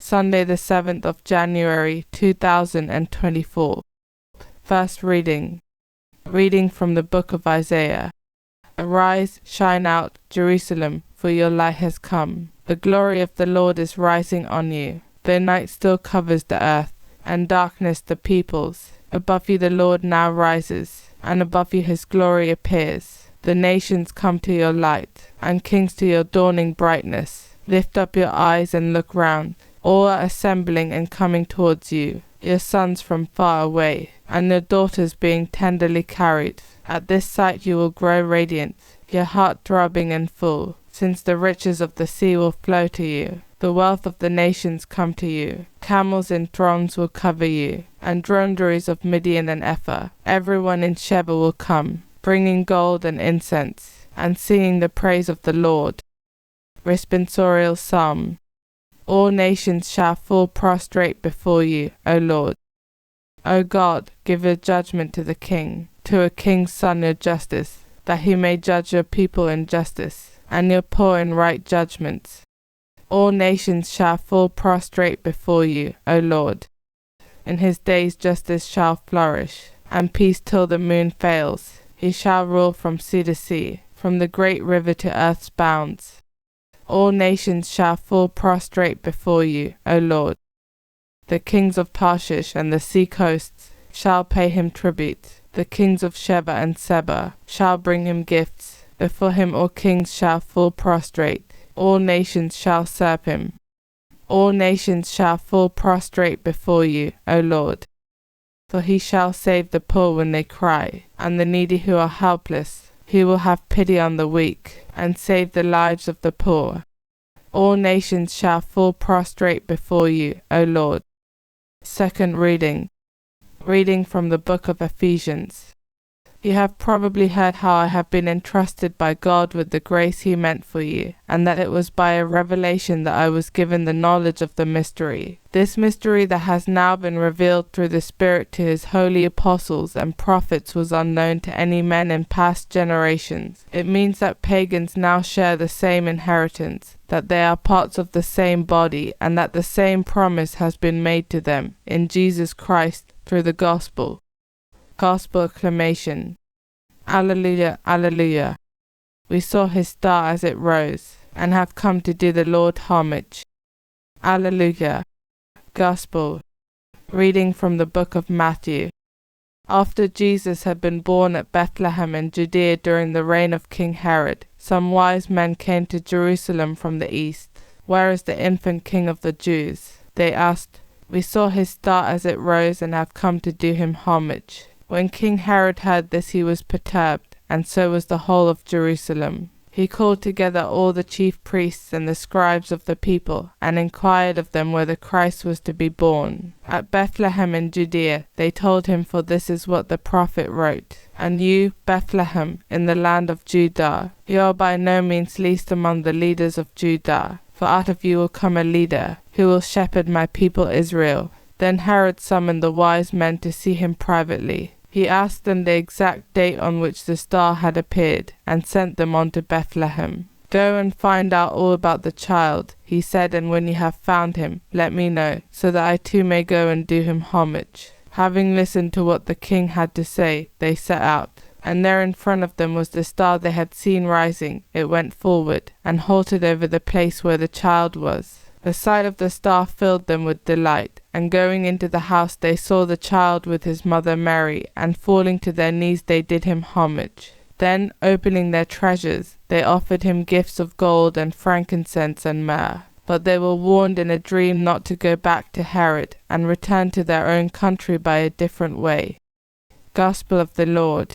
Sunday the 7th of January 2024. First reading. Reading from the book of Isaiah. Arise, shine out, Jerusalem, for your light has come. The glory of the Lord is rising on you. The night still covers the earth, and darkness the peoples. Above you the Lord now rises, and above you his glory appears. The nations come to your light, and kings to your dawning brightness. Lift up your eyes and look round. All are assembling and coming towards you, your sons from far away, and your daughters being tenderly carried. At this sight you will grow radiant, your heart throbbing and full, since the riches of the sea will flow to you. The wealth of the nations come to you. Camels in throngs will cover you, and dromedaries of Midian and Ephah. Everyone in Sheba will come, bringing gold and incense, and singing the praise of the Lord. Responsorial Psalm. All nations shall fall prostrate before you, O Lord. O God, give your judgment to the king, to a king's son your justice, that he may judge your people in justice, and your poor in right judgments. All nations shall fall prostrate before you, O Lord. In his days justice shall flourish, and peace till the moon fails. He shall rule from sea to sea, from the great river to earth's bounds. All nations shall fall prostrate before you, O Lord. The kings of Tarshish and the sea coasts shall pay him tribute. The kings of Sheba and Seba shall bring him gifts. Before him all kings shall fall prostrate. All nations shall serve him. All nations shall fall prostrate before you, O Lord. For he shall save the poor when they cry, and the needy who are helpless. He will have pity on the weak, and save the lives of the poor. All nations shall fall prostrate before you, O Lord. Second reading. Reading from the book of Ephesians. You have probably heard how I have been entrusted by God with the grace he meant for you, and that it was by a revelation that I was given the knowledge of the mystery. This mystery that has now been revealed through the Spirit to his holy apostles and prophets was unknown to any men in past generations. It means that pagans now share the same inheritance, that they are parts of the same body, and that the same promise has been made to them in Jesus Christ through the gospel. Gospel acclamation. Alleluia, alleluia. We saw his star as it rose, and have come to do the Lord homage. Alleluia. Gospel. Reading from the book of Matthew. After Jesus had been born at Bethlehem in Judea during the reign of King Herod, some wise men came to Jerusalem from the east. Where is the infant king of the Jews? They asked. We saw his star as it rose and have come to do him homage. When King Herod heard this, he was perturbed, and so was the whole of Jerusalem. He called together all the chief priests and the scribes of the people, and inquired of them where the Christ was to be born. At Bethlehem in Judea, they told him, for this is what the prophet wrote. And you, Bethlehem, in the land of Judah, you are by no means least among the leaders of Judah, for out of you will come a leader, who will shepherd my people Israel. Then Herod summoned the wise men to see him privately. He asked them the exact date on which the star had appeared, and sent them on to Bethlehem. Go and find out all about the child, he said, and when you have found him, let me know, so that I too may go and do him homage. Having listened to what the king had to say, they set out. And there in front of them was the star they had seen rising. It went forward, and halted over the place where the child was. The sight of the star filled them with delight, and going into the house they saw the child with his mother Mary, and falling to their knees they did him homage. Then, opening their treasures, they offered him gifts of gold and frankincense and myrrh. But they were warned in a dream not to go back to Herod, and return to their own country by a different way. Gospel of the Lord.